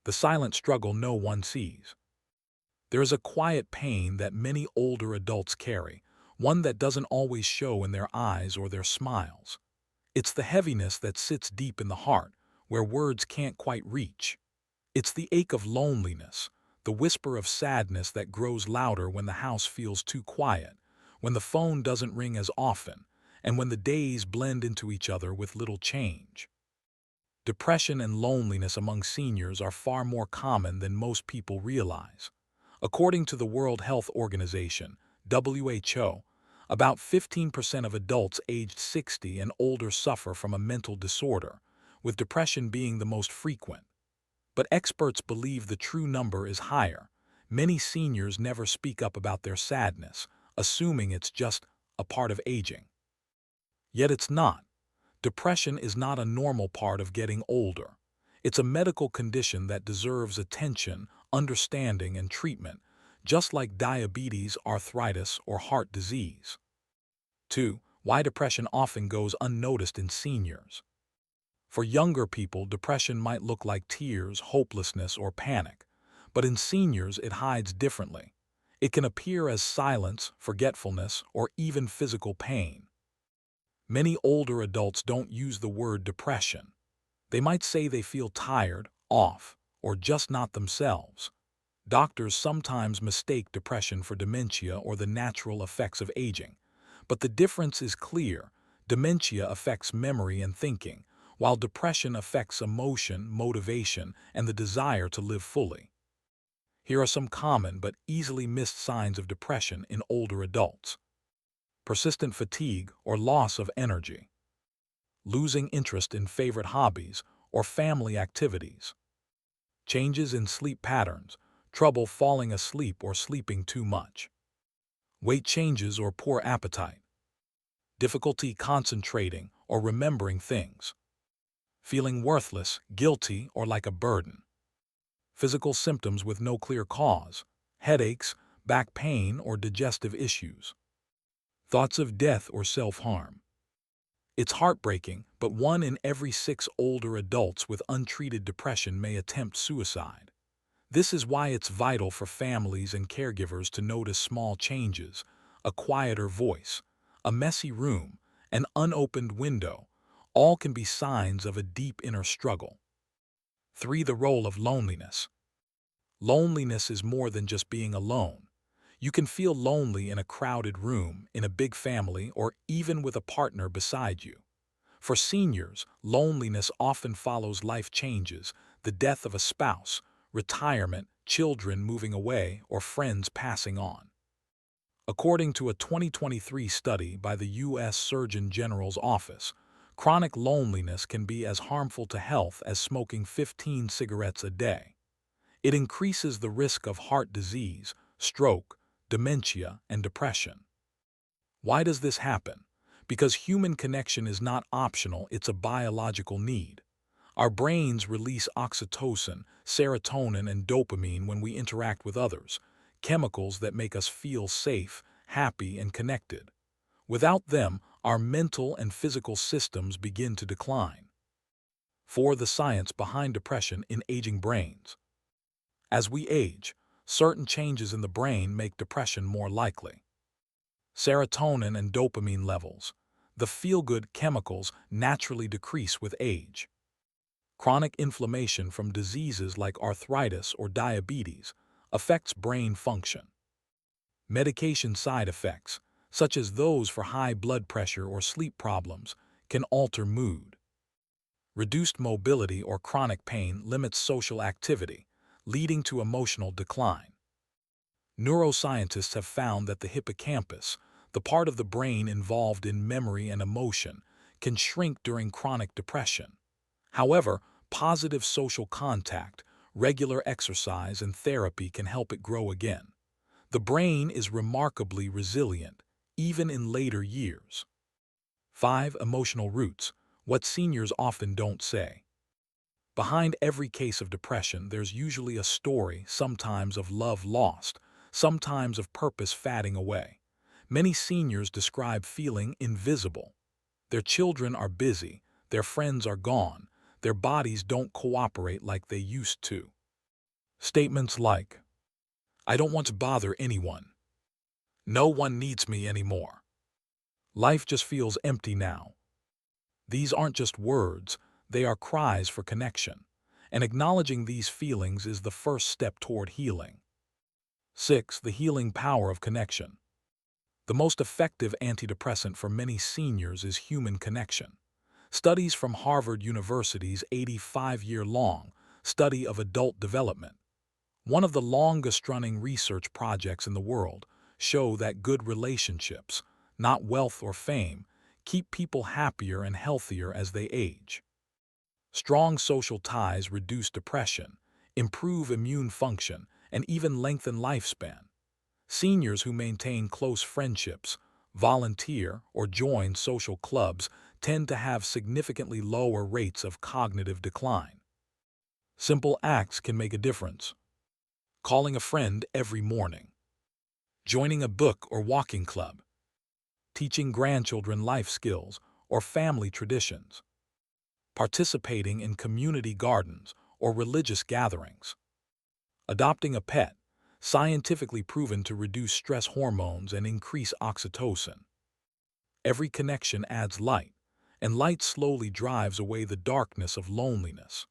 the silent struggle no one sees. There is a quiet pain that many older adults carry, one that doesn't always show in their eyes or their smiles. It's the heaviness that sits deep in the heart, where words can't quite reach. It's the ache of loneliness, the whisper of sadness that grows louder when the house feels too quiet, when the phone doesn't ring as often, and when the days blend into each other with little change. Depression and loneliness among seniors are far more common than most people realize. According to the World Health Organization, WHO, about 15% of adults aged 60 and older suffer from a mental disorder, with depression being the most frequent. But experts believe the true number is higher. Many seniors never speak up about their sadness, assuming it's just a part of aging. Yet it's not. Depression is not a normal part of getting older. It's a medical condition that deserves attention, understanding, and treatment, just like diabetes, arthritis, or heart disease. 2. Why depression often goes unnoticed in seniors. For younger people, depression might look like tears, hopelessness, or panic, but in seniors it hides differently. It can appear as silence, forgetfulness, or even physical pain. Many older adults don't use the word depression. They might say they feel tired, off, or just not themselves. Doctors sometimes mistake depression for dementia or the natural effects of aging. But the difference is clear. Dementia affects memory and thinking, while depression affects emotion, motivation, and the desire to live fully. Here are some common but easily missed signs of depression in older adults. Persistent fatigue or loss of energy. Losing interest in favorite hobbies or family activities. Changes in sleep patterns, trouble falling asleep or sleeping too much. Weight changes or poor appetite. Difficulty concentrating or remembering things. Feeling worthless, guilty, or like a burden. Physical symptoms with no clear cause. Headaches, back pain, or digestive issues. Thoughts of death or self-harm. It's heartbreaking, but 1 in every 6 older adults with untreated depression may attempt suicide. This is why it's vital for families and caregivers to notice small changes: a quieter voice, a messy room, an unopened window. All can be signs of a deep inner struggle. 3. The role of loneliness. Loneliness is more than just being alone. You can feel lonely in a crowded room, in a big family, or even with a partner beside you. For seniors, loneliness often follows life changes: the death of a spouse, retirement, children moving away, or friends passing on. According to a 2023 study by the U.S. Surgeon General's office, chronic loneliness can be as harmful to health as smoking 15 cigarettes a day. It increases the risk of heart disease, stroke, dementia, and depression. Why does this happen? Because human connection is not optional, it's a biological need. Our brains release oxytocin, serotonin, and dopamine when we interact with others, chemicals that make us feel safe, happy, and connected. Without them, our mental and physical systems begin to decline. 4. The science behind depression in aging brains. As we age, certain changes in the brain make depression more likely. Serotonin and dopamine levels, the feel-good chemicals, naturally decrease with age. Chronic inflammation from diseases like arthritis or diabetes affects brain function. Medication side effects, such as those for high blood pressure or sleep problems, can alter mood. Reduced mobility or chronic pain limits social activity, leading to emotional decline. Neuroscientists have found that the hippocampus, the part of the brain involved in memory and emotion, can shrink during chronic depression. However, positive social contact, regular exercise, and therapy can help it grow again. The brain is remarkably resilient, even in later years. 5. Emotional roots, what seniors often don't say. Behind every case of depression, there's usually a story, sometimes of love lost, sometimes of purpose fading away. Many seniors describe feeling invisible. Their children are busy, their friends are gone, their bodies don't cooperate like they used to. Statements like, "I don't want to bother anyone. No one needs me anymore. Life just feels empty now." These aren't just words, they are cries for connection, and acknowledging these feelings is the first step toward healing. 6. The healing power of connection. The most effective antidepressant for many seniors is human connection. Studies from Harvard University's 85-year-long study of adult development, one of the longest-running research projects in the world, show that good relationships, not wealth or fame, keep people happier and healthier as they age. Strong social ties reduce depression, improve immune function, and even lengthen lifespan. Seniors who maintain close friendships, volunteer, or join social clubs tend to have significantly lower rates of cognitive decline. Simple acts can make a difference. Calling a friend every morning, joining a book or walking club, teaching grandchildren life skills or family traditions, participating in community gardens or religious gatherings, adopting a pet, scientifically proven to reduce stress hormones and increase oxytocin. Every connection adds light, and light slowly drives away the darkness of loneliness.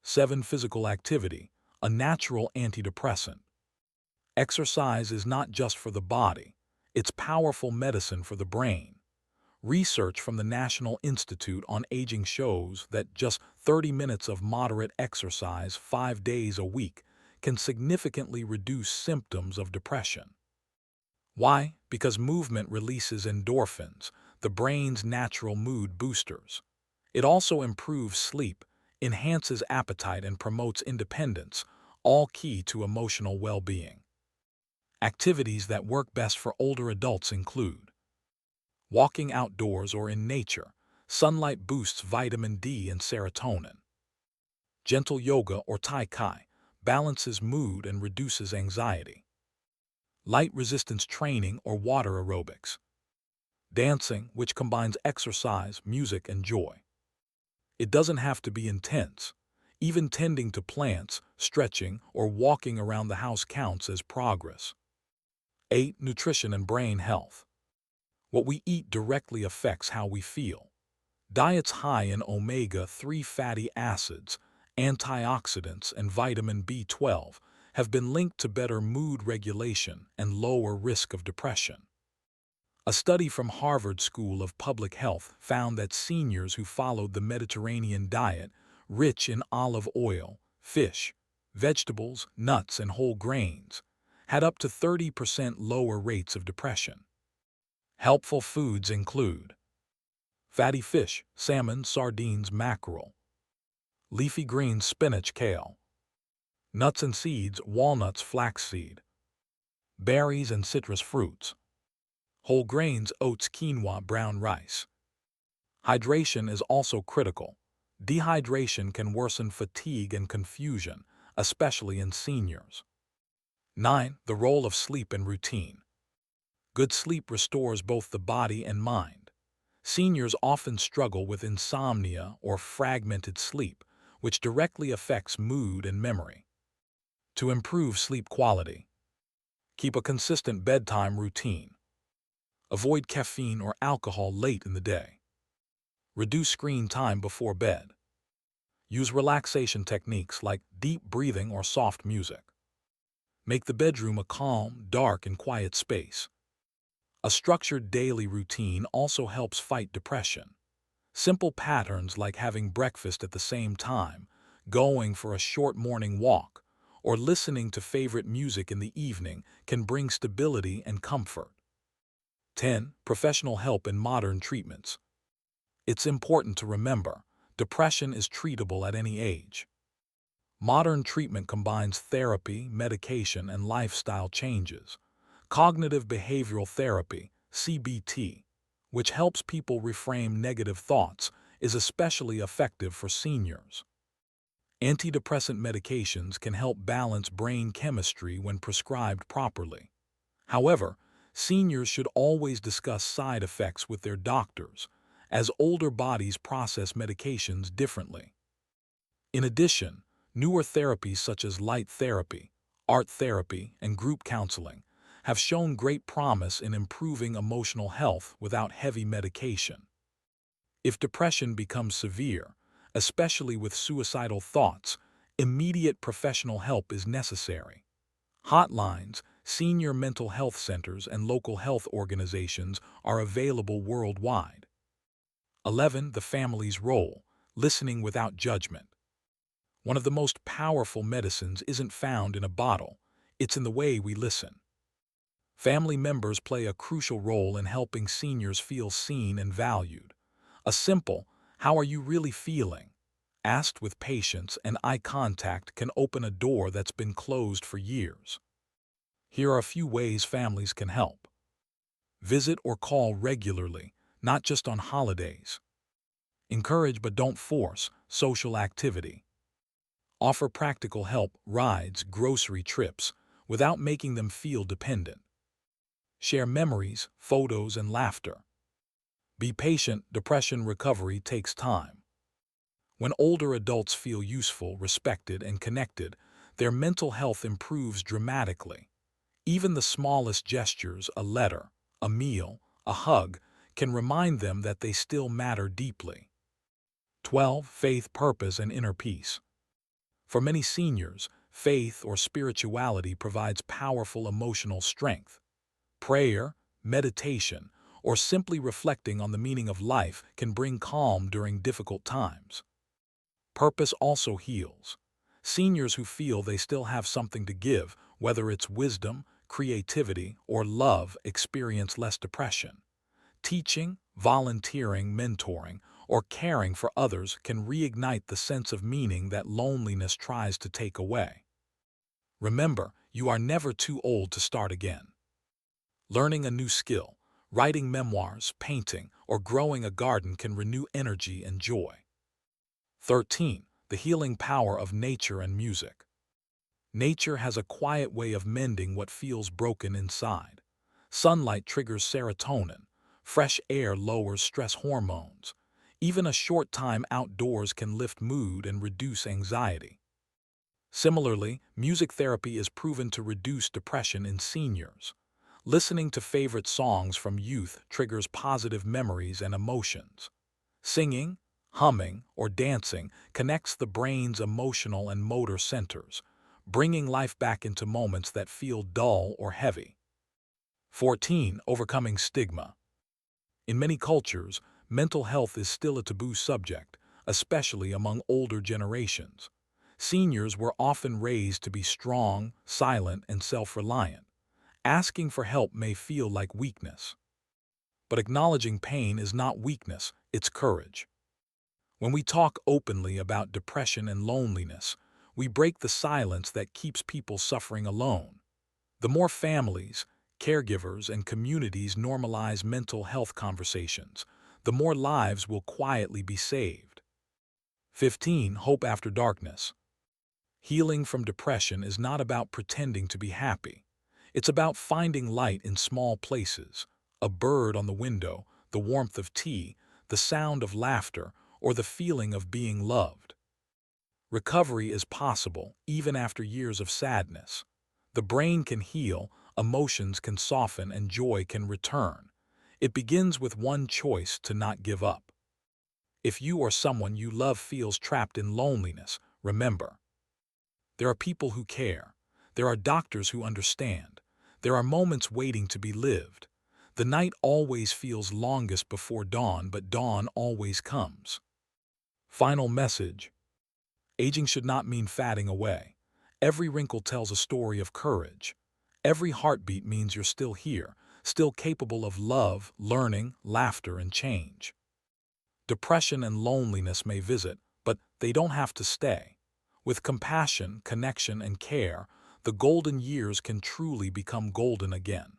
7. Physical activity, a natural antidepressant. Exercise is not just for the body, it's powerful medicine for the brain. Research from the National Institute on Aging shows that just 30 minutes of moderate exercise 5 days a week can significantly reduce symptoms of depression. Why? Because movement releases endorphins, the brain's natural mood boosters. It also improves sleep, enhances appetite, and promotes independence, all key to emotional well-being. Activities that work best for older adults include walking outdoors or in nature. Sunlight boosts vitamin D and serotonin. Gentle yoga or tai chi balances mood and reduces anxiety. Light resistance training or water aerobics. Dancing, which combines exercise, music, and joy. It doesn't have to be intense. Even tending to plants, stretching, or walking around the house counts as progress. 8. Nutrition and brain health. What we eat directly affects how we feel. Diets high in omega-3 fatty acids, antioxidants, and vitamin B12 have been linked to better mood regulation and lower risk of depression. A study from Harvard School of Public Health found that seniors who followed the Mediterranean diet, rich in olive oil, fish, vegetables, nuts, and whole grains, had up to 30% lower rates of depression. Helpful foods include fatty fish, salmon, sardines, mackerel, leafy greens, spinach, kale, nuts and seeds, walnuts, flaxseed, berries and citrus fruits, whole grains, oats, quinoa, brown rice. Hydration is also critical. Dehydration can worsen fatigue and confusion, especially in seniors. 9. The role of sleep and routine. Good sleep restores both the body and mind. Seniors often struggle with insomnia or fragmented sleep, which directly affects mood and memory. To improve sleep quality, keep a consistent bedtime routine. Avoid caffeine or alcohol late in the day. Reduce screen time before bed. Use relaxation techniques like deep breathing or soft music. Make the bedroom a calm, dark, and quiet space. A structured daily routine also helps fight depression. Simple patterns like having breakfast at the same time, going for a short morning walk, or listening to favorite music in the evening can bring stability and comfort. 10. Professional help in modern treatments. It's important to remember, depression is treatable at any age. Modern treatment combines therapy, medication, and lifestyle changes. Cognitive behavioral therapy, CBT, which helps people reframe negative thoughts, is especially effective for seniors. Antidepressant medications can help balance brain chemistry when prescribed properly. However, seniors should always discuss side effects with their doctors, as older bodies process medications differently. In addition, Newer therapies such as light therapy, art therapy, and group counseling have shown great promise in improving emotional health without heavy medication. If depression becomes severe, especially with suicidal thoughts, immediate professional help is necessary. Hotlines, senior mental health centers, and local health organizations are available worldwide. 11. The family's role, listening without judgment. One of the most powerful medicines isn't found in a bottle, it's in the way we listen. Family members play a crucial role in helping seniors feel seen and valued. A simple, "How are you really feeling?" asked with patience and eye contact can open a door that's been closed for years. Here are a few ways families can help. Visit or call regularly, not just on holidays. Encourage but don't force social activity. Offer practical help, rides, grocery trips, without making them feel dependent. Share memories, photos, and laughter. Be patient, depression recovery takes time. When older adults feel useful, respected, and connected, their mental health improves dramatically. Even the smallest gestures, a letter, a meal, a hug, can remind them that they still matter deeply. 12. Faith, purpose, and inner peace. For many seniors, faith or spirituality provides powerful emotional strength. Prayer, meditation, or simply reflecting on the meaning of life can bring calm during difficult times. Purpose also heals. Seniors who feel they still have something to give, whether it's wisdom, creativity, or love, experience less depression. Teaching, volunteering, mentoring, or caring for others can reignite the sense of meaning that loneliness tries to take away. Remember, you are never too old to start again. Learning a new skill, writing memoirs, painting, or growing a garden can renew energy and joy. 13. The healing power of nature and music. Nature has a quiet way of mending what feels broken inside. Sunlight triggers serotonin. Fresh air lowers stress hormones. Even a short time outdoors can lift mood and reduce anxiety. Similarly, music therapy is proven to reduce depression in seniors. Listening to favorite songs from youth triggers positive memories and emotions. Singing, humming, or dancing connects the brain's emotional and motor centers, bringing life back into moments that feel dull or heavy. 14. Overcoming stigma. In many cultures, mental health is still a taboo subject, especially among older generations. Seniors were often raised to be strong, silent, and self-reliant. Asking for help may feel like weakness. But acknowledging pain is not weakness, it's courage. When we talk openly about depression and loneliness, we break the silence that keeps people suffering alone. The more families, caregivers, and communities normalize mental health conversations, the more lives will quietly be saved. 15. Hope after darkness. Healing from depression is not about pretending to be happy. It's about finding light in small places, a bird on the window, the warmth of tea, the sound of laughter, or the feeling of being loved. Recovery is possible even after years of sadness. The brain can heal, emotions can soften, and joy can return. It begins with one choice: to not give up. If you or someone you love feels trapped in loneliness, remember, there are people who care. There are doctors who understand. There are moments waiting to be lived. The night always feels longest before dawn, but dawn always comes. Final message. Aging should not mean fatting away. Every wrinkle tells a story of courage. Every heartbeat means you're still here, still capable of love, learning, laughter, and change. Depression and loneliness may visit, but they don't have to stay. With compassion, connection, and care, the golden years can truly become golden again.